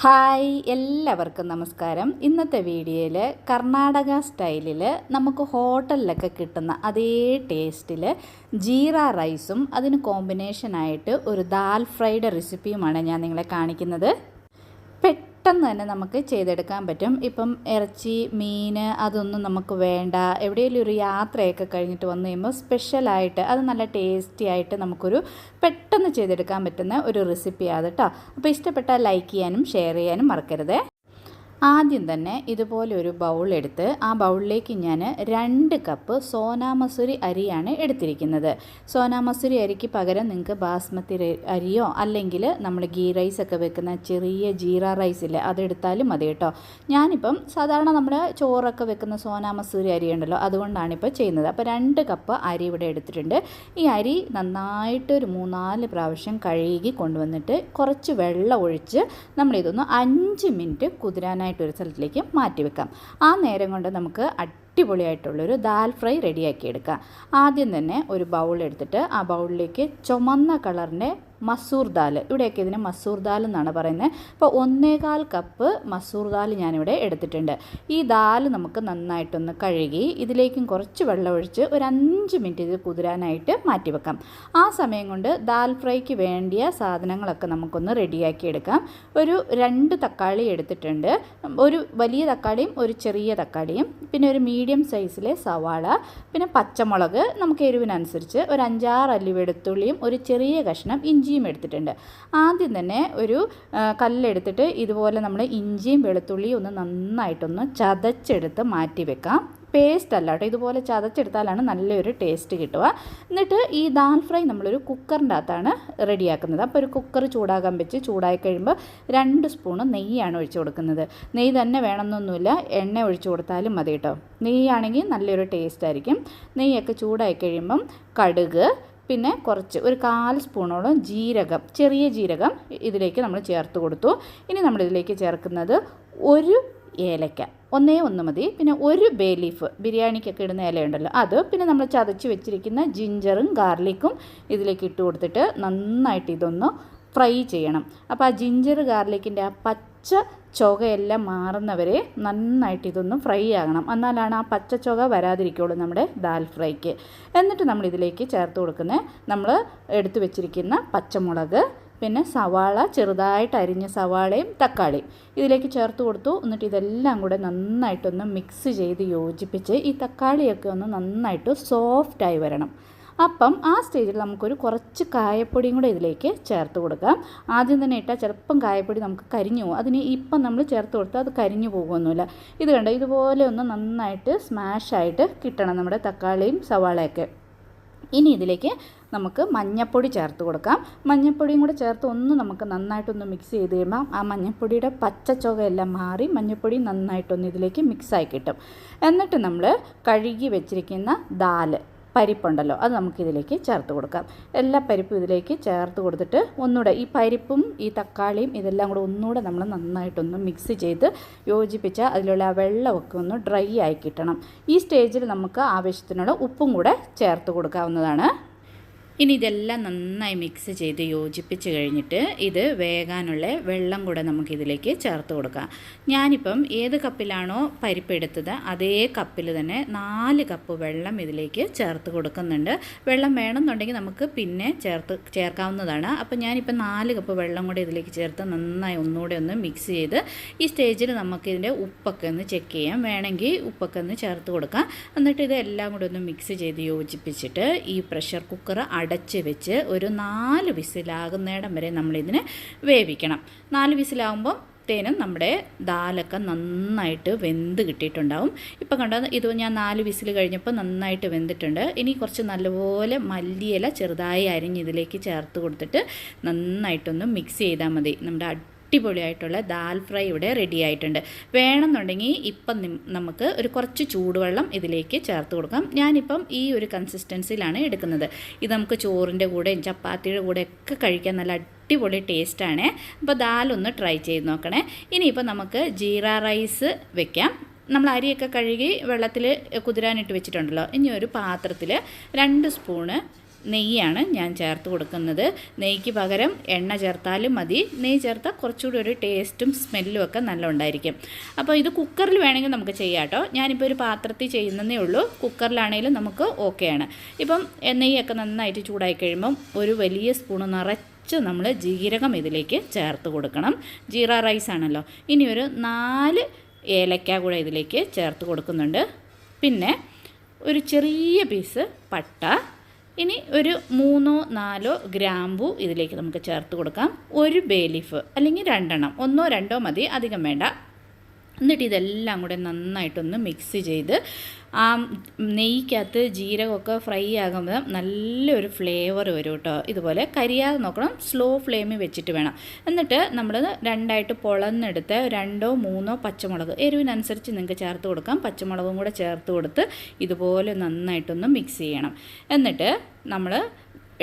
Hi എല്ലാവർക്കും നമസ്കാരം. ഇന്നത്തെ വീഡിയോയിൽ കർണാടക സ്റ്റൈലിൽ നമുക്ക് ഹോട്ടലിലൊക്കെ കിട്ടുന്ന അതേ ടേസ്റ്റിൽ ജീര റൈസും അതിന് കോമ്പിനേഷനായിട്ട് ഒരു ദാൽ ഫ്രൈഡ് റെസിപ്പിയുമാണ് ഞാൻ നിങ്ങളെ കാണിക്കുന്നത്. പെട്ടെന്ന് തന്നെ നമുക്ക് ചെയ്തെടുക്കാൻ പറ്റും. ഇപ്പം ഇറച്ചി, മീൻ അതൊന്നും നമുക്ക് വേണ്ട. എവിടെയെങ്കിലും ഒരു യാത്രയൊക്കെ കഴിഞ്ഞിട്ട് വന്നു കഴിയുമ്പോൾ സ്പെഷ്യലായിട്ട് അത് നല്ല ടേസ്റ്റി ആയിട്ട് നമുക്കൊരു പെട്ടെന്ന് ചെയ്തെടുക്കാൻ പറ്റുന്ന ഒരു റെസിപ്പിയാണ് കേട്ടോ. അപ്പോൾ ഇഷ്ടപ്പെട്ടാൽ ലൈക്ക് ചെയ്യാനും ഷെയർ ചെയ്യാനും മറക്കരുത്. ആദ്യം തന്നെ ഇതുപോലെ ഒരു ബൗൾ എടുത്ത് ആ ബൗളിലേക്ക് ഞാൻ 2 കപ്പ് സോനാ മസൂരി അരിയാണ് എടുത്തിരിക്കുന്നത്. സോനാ മസൂരി അരിക്ക് പകരം നിങ്ങൾക്ക് ബാസ്മതി അരിയോ അല്ലെങ്കിൽ നമ്മൾ ഗീ റൈസൊക്കെ വെക്കുന്ന ചെറിയ ജീര റൈസില്ലേ അതെടുത്താലും മതി കേട്ടോ. ഞാനിപ്പം സാധാരണ നമ്മൾ ചോറൊക്കെ വെക്കുന്ന സോനാ മസൂരി അരി ഉണ്ടല്ലോ, അതുകൊണ്ടാണിപ്പോൾ ചെയ്യുന്നത്. അപ്പോൾ 2 കപ്പ് അരി ഇവിടെ എടുത്തിട്ടുണ്ട്. ഈ അരി നന്നായിട്ട് ഒരു 3-4 പ്രാവശ്യം കഴുകി കൊണ്ടുവന്നിട്ട് കുറച്ച് വെള്ളം ഒഴിച്ച് നമ്മളിതൊന്ന് 5 മിനിറ്റ് കുതിരാനായിട്ട് ഒരു സ്ഥലത്തിലേക്ക് മാറ്റി വെക്കാം. ആ നേരം കൊണ്ട് നമുക്ക് അടിപൊളിയായിട്ടുള്ളൊരു ദാൽ ഫ്രൈ റെഡിയാക്കി എടുക്കാം. ആദ്യം തന്നെ ഒരു ബൗൾ എടുത്തിട്ട് ആ ബൗളിലേക്ക് ചുമന്ന കളറിൻ്റെ മസൂർ ദാൽ, ഇവിടെയൊക്കെ ഇതിന് മസൂർ ദാൽ എന്നാണ് പറയുന്നത്. അപ്പോൾ 1.25 കപ്പ് മസൂർ ദാൽ ഞാനിവിടെ എടുത്തിട്ടുണ്ട്. ഈ ദാൽ നമുക്ക് നന്നായിട്ടൊന്ന് കഴുകി ഇതിലേക്കും കുറച്ച് വെള്ളം ഒഴിച്ച് ഒരു 5 മിനിറ്റ് ഇത് കുതിരാനായിട്ട് മാറ്റി വെക്കാം. ആ സമയം കൊണ്ട് ദാൽ ഫ്രൈക്ക് വേണ്ടിയ സാധനങ്ങളൊക്കെ നമുക്കൊന്ന് റെഡിയാക്കി എടുക്കാം. ഒരു 2 തക്കാളി എടുത്തിട്ടുണ്ട്. ഒരു വലിയ തക്കാളിയും ഒരു ചെറിയ തക്കാളിയും, പിന്നെ ഒരു മീഡിയം സൈസിലെ സവാള, പിന്നെ പച്ചമുളക് നമുക്ക് എരിവിനനുസരിച്ച്, ഒരു 5-6 അല്ലി വെളുത്തുള്ളിയും ഒരു ചെറിയ കഷ്ണം ഇഞ്ചിയും എടുത്തിട്ടുണ്ട്. ആദ്യം തന്നെ ഒരു കല്ലെടുത്തിട്ട് ഇതുപോലെ നമ്മൾ ഇഞ്ചിയും വെളുത്തുള്ളിയും ഒന്ന് നന്നായിട്ടൊന്ന് ചതച്ചെടുത്ത് മാറ്റി വെക്കാം. പേസ്റ്റ് അല്ല കേട്ടോ, ഇതുപോലെ ചതച്ചെടുത്താലാണ് നല്ലൊരു ടേസ്റ്റ് കിട്ടുക. എന്നിട്ട് ഈ ദാൽ ഫ്രൈ നമ്മളൊരു കുക്കറിൻ്റെ അകത്താണ് റെഡിയാക്കുന്നത്. അപ്പോൾ ഒരു കുക്കർ ചൂടാകാൻ വെച്ച് ചൂടായി കഴിയുമ്പോൾ 2 സ്പൂണ് നെയ്യാണ് ഒഴിച്ച് കൊടുക്കുന്നത്. നെയ്യ് തന്നെ വേണമെന്നൊന്നുമില്ല, എണ്ണ ഒഴിച്ച് കൊടുത്താലും മതി കേട്ടോ. നെയ്യാണെങ്കിൽ നല്ലൊരു ടേസ്റ്റ് ആയിരിക്കും. നെയ്യൊക്കെ ചൂടായി കഴിയുമ്പം കടുക്, പിന്നെ കുറച്ച് ഒരു 1/4 സ്പൂണോളം ജീരകം, ചെറിയ ജീരകം ഇതിലേക്ക് നമ്മൾ ചേർത്ത് കൊടുത്തു. ഇനി നമ്മളിതിലേക്ക് ചേർക്കുന്നത് ഒരു ഏലക്ക, 1 മതി, പിന്നെ ഒരു ബേ ലീഫ്, ബിരിയാണിക്കൊക്കെ ഇടുന്ന ഇലയുണ്ടല്ലോ അത്, പിന്നെ നമ്മൾ ചതച്ച് വെച്ചിരിക്കുന്ന ജിഞ്ചറും ഗാർലിക്കും ഇതിലേക്ക് ഇട്ട് കൊടുത്തിട്ട് നന്നായിട്ട് ഇതൊന്ന് ഫ്രൈ ചെയ്യണം. അപ്പോൾ ആ ജിഞ്ചർ ഗാർലിക്കിൻ്റെ ആ പച്ച ചുവയെല്ലാം മാറുന്നവരെ നന്നായിട്ട് ഇതൊന്ന് ഫ്രൈ ആകണം. എന്നാലാണ് ആ പച്ച ചുവ വരാതിരിക്കുള്ളൂ നമ്മുടെ ദാൽ ഫ്രൈക്ക്. എന്നിട്ട് നമ്മളിതിലേക്ക് ചേർത്ത് കൊടുക്കുന്നത് നമ്മൾ എടുത്തു വെച്ചിരിക്കുന്ന പച്ചമുളക്, പിന്നെ സവാള, ചെറുതായിട്ട് അരിഞ്ഞ സവാളയും തക്കാളിയും ഇതിലേക്ക് ചേർത്ത് കൊടുത്തു. എന്നിട്ട് ഇതെല്ലാം കൂടെ നന്നായിട്ടൊന്ന് മിക്സ് ചെയ്ത് യോജിപ്പിച്ച് ഈ തക്കാളിയൊക്കെ ഒന്ന് നന്നായിട്ട് സോഫ്റ്റായി വരണം. അപ്പം ആ സ്റ്റേജിൽ നമുക്കൊരു കുറച്ച് കായപ്പൊടിയും കൂടെ ഇതിലേക്ക് ചേർത്ത് കൊടുക്കാം. ആദ്യം തന്നെ ഇട്ടാൽ ചിലപ്പം കായപ്പൊടി നമുക്ക് കരിഞ്ഞു പോകും. അതിന് ഇപ്പം നമ്മൾ ചേർത്ത് കൊടുത്താൽ അത് കരിഞ്ഞു പോകുമൊന്നുമില്ല. ഇത് കണ്ടോ, ഇതുപോലെ ഒന്ന് നന്നായിട്ട് സ്മാഷായിട്ട് കിട്ടണം നമ്മുടെ തക്കാളിയും സവാളയൊക്കെ. ഇനി ഇതിലേക്ക് നമുക്ക് മഞ്ഞൾപ്പൊടി ചേർത്ത് കൊടുക്കാം. മഞ്ഞൾപ്പൊടിയും കൂടെ ചേർത്ത് നമുക്ക് നന്നായിട്ടൊന്ന് മിക്സ് ചെയ്ത് കഴിയുമ്പോൾ ആ മഞ്ഞൾപ്പൊടിയുടെ പച്ച ചുവയെല്ലാം മാറി മഞ്ഞൾപ്പൊടി നന്നായിട്ടൊന്ന് ഇതിലേക്ക് മിക്സായി കിട്ടും. എന്നിട്ട് നമ്മൾ കഴുകി വെച്ചിരിക്കുന്ന ദാല് പരിപ്പുണ്ടല്ലോ അത് നമുക്കിതിലേക്ക് ചേർത്ത് കൊടുക്കാം. എല്ലാ പരിപ്പും ഇതിലേക്ക് ചേർത്ത് കൊടുത്തിട്ട് ഒന്നുകൂടെ ഈ പരിപ്പും ഈ തക്കാളിയും ഇതെല്ലാം കൂടെ ഒന്നുകൂടെ നമ്മൾ നന്നായിട്ടൊന്ന് മിക്സ് ചെയ്ത് യോജിപ്പിച്ചാൽ അതിലുള്ള ആ വെള്ളമൊക്കെ ഒന്ന് ഡ്രൈ ആയി കിട്ടണം. ഈ സ്റ്റേജിൽ നമുക്ക് ആവശ്യത്തിനുള്ള ഉപ്പും കൂടെ ചേർത്ത് കൊടുക്കാവുന്നതാണ്. ഇനി ഇതെല്ലാം നന്നായി മിക്സ് ചെയ്ത് യോജിപ്പിച്ച് കഴിഞ്ഞിട്ട് ഇത് വേകാനുള്ള വെള്ളം കൂടെ നമുക്കിതിലേക്ക് ചേർത്ത് കൊടുക്കാം. ഞാനിപ്പം ഏത് കപ്പിലാണോ പരിപ്പ് എടുത്തത് അതേ കപ്പിൽ തന്നെ 4 കപ്പ് വെള്ളം ഇതിലേക്ക് ചേർത്ത് കൊടുക്കുന്നുണ്ട്. വെള്ളം വേണമെന്നുണ്ടെങ്കിൽ നമുക്ക് പിന്നെ ചേർക്കാവുന്നതാണ്. അപ്പോൾ ഞാനിപ്പോൾ 4 കപ്പ് വെള്ളം കൂടെ ഇതിലേക്ക് ചേർത്ത് നന്നായി ഒന്നുകൂടെ ഒന്ന് മിക്സ് ചെയ്ത് ഈ സ്റ്റേജിൽ നമുക്കിതിൻ്റെ ഉപ്പൊക്കെ ഒന്ന് ചെക്ക് ചെയ്യാം. വേണമെങ്കിൽ ഉപ്പൊക്കെ ഒന്ന് ചേർത്ത് കൊടുക്കാം. എന്നിട്ട് ഇതെല്ലാം കൂടെ ഒന്ന് മിക്സ് ചെയ്ത് യോജിപ്പിച്ചിട്ട് ഈ പ്രഷർ കുക്കർ അടച്ച് വെച്ച് ഒരു 4 വിസിലാകുന്നിടം വരെ നമ്മളിതിനെ വേവിക്കണം. 4 വിസിലാകുമ്പോൾ നമ്മുടെ ദാലൊക്കെ നന്നായിട്ട് വെന്ത് കിട്ടിയിട്ടുണ്ടാവും. ഇപ്പോൾ കണ്ടോ, ഇത് ഞാൻ 4 വിസിൽ കഴിഞ്ഞപ്പോൾ നന്നായിട്ട് വെന്തിട്ടുണ്ട്. ഇനി കുറച്ച് നല്ലപോലെ മല്ലിയില ചെറുതായി അരിഞ്ഞ് ഇതിലേക്ക് ചേർത്ത് കൊടുത്തിട്ട് നന്നായിട്ടൊന്ന് മിക്സ് ചെയ്താൽ മതി. നമ്മുടെ അടിപൊളിയായിട്ടുള്ള ദാൽ ഫ്രൈ ഇവിടെ റെഡി ആയിട്ടുണ്ട്. വേണമെന്നുണ്ടെങ്കിൽ ഇപ്പം നമുക്ക് ഒരു കുറച്ച് ചൂടുവെള്ളം ഇതിലേക്ക് ചേർത്ത് കൊടുക്കാം. ഞാനിപ്പം ഈ ഒരു കൺസിസ്റ്റൻസിയിലാണ് എടുക്കുന്നത്. ഇത് നമുക്ക് ചോറിൻ്റെ കൂടെയും ചപ്പാത്തിയുടെ കൂടെയൊക്കെ കഴിക്കാൻ നല്ല അടിപൊളി ടേസ്റ്റാണ്. അപ്പോൾ ദാലൊന്ന് ട്രൈ ചെയ്ത് നോക്കണേ. ഇനിയിപ്പോൾ നമുക്ക് ജീര റൈസ് വെക്കാം. നമ്മൾ അരിയൊക്കെ കഴുകി വെള്ളത്തിൽ കുതിരാനിട്ട് വെച്ചിട്ടുണ്ടല്ലോ. ഇനി ഒരു പാത്രത്തിൽ 2 സ്പൂണ് നെയ്യാണ് ഞാൻ ചേർത്ത് കൊടുക്കുന്നത്. നെയ്ക്ക് പകരം എണ്ണ ചേർത്താലും മതി. നെയ്യ് ചേർത്താൽ കുറച്ചുകൂടി ഒരു ടേസ്റ്റും സ്മെല്ലും ഒക്കെ നല്ല ഉണ്ടായിരിക്കും. അപ്പോൾ ഇത് കുക്കറിൽ വേണമെങ്കിൽ നമുക്ക് ചെയ്യാം കേട്ടോ. ഞാനിപ്പോൾ ഒരു പാത്രത്തിൽ ചെയ്യുന്നതേ ഉള്ളൂ. കുക്കറിലാണെങ്കിലും നമുക്ക് ഓക്കെയാണ്. ഇപ്പം നെയ്യൊക്കെ നന്നായിട്ട് ചൂടായി കഴിയുമ്പം ഒരു വലിയ സ്പൂണ് നിറച്ച് നമ്മൾ ജീരകം ഇതിലേക്ക് ചേർത്ത് കൊടുക്കണം. ജീര റൈസ് ആണല്ലോ. ഇനി ഒരു 4 ഏലക്ക കൂടെ ഇതിലേക്ക് ചേർത്ത് കൊടുക്കുന്നുണ്ട്. പിന്നെ ഒരു ചെറിയ പീസ് പട്ട, ഇനി ഒരു 3-4 ഗ്രാമ്പു ഇതിലേക്ക് നമുക്ക് ചേർത്ത് കൊടുക്കാം. ഒരു ബേ ലീഫ് അല്ലെങ്കിൽ 2 1-2 മതി, അധികം വേണ്ട. എന്നിട്ട് ഇതെല്ലാം കൂടെ നന്നായിട്ടൊന്ന് മിക്സ് ചെയ്ത് ആ നെയ്ക്കകത്ത് ജീരകമൊക്കെ ഫ്രൈ ആകുമ്പോൾ നല്ലൊരു ഫ്ലേവർ വരും കേട്ടോ. ഇതുപോലെ കരിയാതെ നോക്കണം, സ്ലോ ഫ്ലെയിമിൽ വെച്ചിട്ട് വേണം. എന്നിട്ട് നമ്മൾ 2ആയിട്ട് പൊളന്നെടുത്ത് 2-3 പച്ചമുളക്, എരിവിനനുസരിച്ച് നിങ്ങൾക്ക് ചേർത്ത് കൊടുക്കാം. പച്ചമുളകും കൂടെ ചേർത്ത് കൊടുത്ത് ഇതുപോലെ നന്നായിട്ടൊന്ന് മിക്സ് ചെയ്യണം. എന്നിട്ട് നമ്മൾ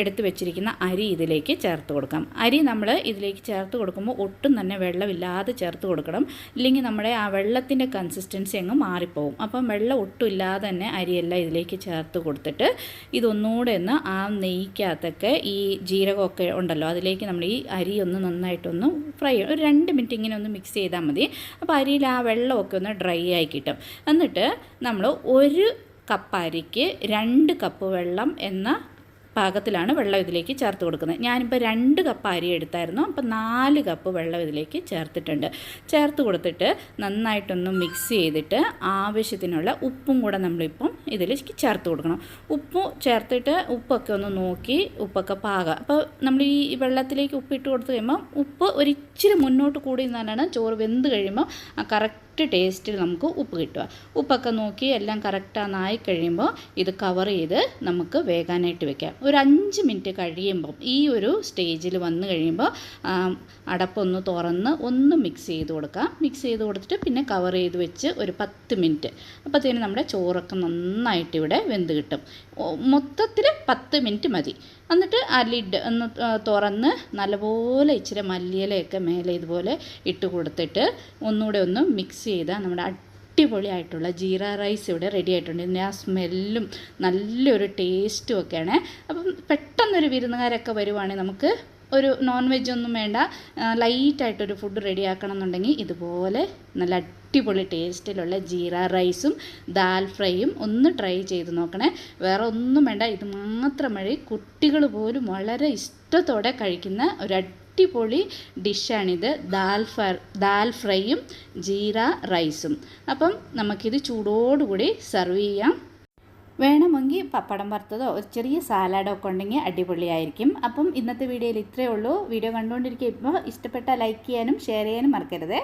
എടുത്ത് വെച്ചിരിക്കുന്ന അരി ഇതിലേക്ക് ചേർത്ത് കൊടുക്കാം. അരി നമ്മൾ ഇതിലേക്ക് ചേർത്ത് കൊടുക്കുമ്പോൾ ഒട്ടും തന്നെ വെള്ളമില്ലാതെ ചേർത്ത് കൊടുക്കണം. ഇല്ലെങ്കിൽ നമ്മുടെ ആ വെള്ളത്തിൻ്റെ കൺസിസ്റ്റൻസി അങ്ങ് മാറിപ്പോവും. അപ്പം വെള്ളം ഒട്ടും ഇല്ലാതെ തന്നെ അരിയെല്ലാം ഇതിലേക്ക് ചേർത്ത് കൊടുത്തിട്ട് ഇതൊന്നുകൂടെ ഒന്ന് ആ നെയ്ക്കകത്തൊക്കെ ഈ ജീരകമൊക്കെ ഉണ്ടല്ലോ അതിലേക്ക് നമ്മൾ ഈ അരി ഒന്ന് നന്നായിട്ടൊന്ന് ഫ്രൈ ഒരു 2 മിനിറ്റ് ഇങ്ങനെ ഒന്ന് മിക്സ് ചെയ്താൽ മതി. അപ്പോൾ അരിയിൽ ആ വെള്ളമൊക്കെ ഒന്ന് ഡ്രൈ ആയി കിട്ടും. എന്നിട്ട് നമ്മൾ 1 കപ്പ് അരിക്ക് 2 കപ്പ് വെള്ളം എന്ന പാകത്തിലാണ് വെള്ളം ഇതിലേക്ക് ചേർത്ത് കൊടുക്കുന്നത്. ഞാനിപ്പോൾ 2 കപ്പ് അരി എടുത്തായിരുന്നു. അപ്പോൾ 4 കപ്പ് വെള്ളം ഇതിലേക്ക് ചേർത്തിട്ടുണ്ട്. ചേർത്ത് കൊടുത്തിട്ട് നന്നായിട്ടൊന്ന് മിക്സ് ചെയ്തിട്ട് ആവശ്യത്തിനുള്ള ഉപ്പും കൂടെ നമ്മളിപ്പം ഇതിലേക്ക് ചേർത്ത് കൊടുക്കണം. ഉപ്പ് ചേർത്തിട്ട് ഉപ്പൊക്കെ ഒന്ന് നോക്കി ഉപ്പൊക്കെ പാകം. അപ്പോൾ നമ്മൾ ഈ വെള്ളത്തിലേക്ക് ഉപ്പിട്ട് കൊടുത്ത് കഴിയുമ്പോൾ ഉപ്പ് ഒരിച്ചിരി മുന്നോട്ട് കൂടി നിന്നാലാണ് ചോറ് വെന്ത് കഴിയുമ്പോൾ ആ കറക്റ്റ് ടേസ്റ്റിൽ നമുക്ക് ഉപ്പ് കിട്ടുക. ഉപ്പൊക്കെ നോക്കി എല്ലാം കറക്റ്റായി കഴിയുമ്പോൾ ഇത് കവർ ചെയ്ത് നമുക്ക് വേകാനായിട്ട് വെക്കാം. ഒരു 5 മിനിറ്റ് കഴിയുമ്പം ഈ ഒരു സ്റ്റേജിൽ വന്നു കഴിയുമ്പോൾ അടപ്പൊന്ന് തുറന്ന് ഒന്ന് മിക്സ് ചെയ്ത് കൊടുക്കാം. മിക്സ് ചെയ്ത് കൊടുത്തിട്ട് പിന്നെ കവർ ചെയ്ത് വെച്ച് ഒരു 10 മിനിറ്റ്. അപ്പോഴത്തേന് നമ്മുടെ ചോറൊക്കെ നന്നായിട്ട് ഇവിടെ വെന്ത് കിട്ടും. മൊത്തത്തിൽ 10 മിനിറ്റ് മതി. എന്നിട്ട് ആ ലിഡ് ഒന്ന് തുറന്ന് നല്ലപോലെ ഇച്ചിരി മല്ലിയിലയൊക്കെ മേലെ ഇതുപോലെ ഇട്ട് കൊടുത്തിട്ട് ഒന്നുകൂടെ ഒന്ന് മിക്സ് ചെയ്താൽ നമ്മുടെ അടിപൊളിയായിട്ടുള്ള ജീര റൈസ് ഇവിടെ റെഡി ആയിട്ടുണ്ട്. ഇതിൻ്റെ ആ സ്മെല്ലും നല്ലൊരു ടേസ്റ്റും ഒക്കെയാണ്. അപ്പം പെട്ടെന്നൊരു വിരുന്നുകാരൊക്കെ വരുവാണെങ്കിൽ നമുക്ക് ഒരു നോൺ വെജ് ഒന്നും വേണ്ട, ലൈറ്റായിട്ടൊരു ഫുഡ് റെഡിയാക്കണം എന്നുണ്ടെങ്കിൽ ഇതുപോലെ നല്ല അടിപൊളി ടേസ്റ്റിലുള്ള ജീര റൈസും ദാൽ ഫ്രൈയും ഒന്ന് ട്രൈ ചെയ്ത് നോക്കണേ. വേറെ ഒന്നും വേണ്ട, ഇത് മാത്രം മതി. കുട്ടികൾ പോലും വളരെ ഇഷ്ടത്തോടെ കഴിക്കുന്ന ഒരു അടിപൊളി ഡിഷാണിത്. ദാൽ ഫ്രൈയും ജീര റൈസും. അപ്പം നമുക്കിത് ചൂടോടുകൂടി സെർവ് ചെയ്യാം. വേണമെങ്കിൽ പപ്പടം വറുത്തതോ ഒരു ചെറിയ സാലഡോ ഒക്കെ ഉണ്ടെങ്കിൽ അടിപൊളിയായിരിക്കും. അപ്പം ഇന്നത്തെ വീഡിയോയിൽ ഇത്രയേ ഉള്ളൂ. വീഡിയോ കണ്ടുകൊണ്ടിരിക്കുമ്പോൾ ഇഷ്ടപ്പെട്ടാൽ ലൈക്ക് ചെയ്യാനും ഷെയർ ചെയ്യാനും മറക്കരുത്.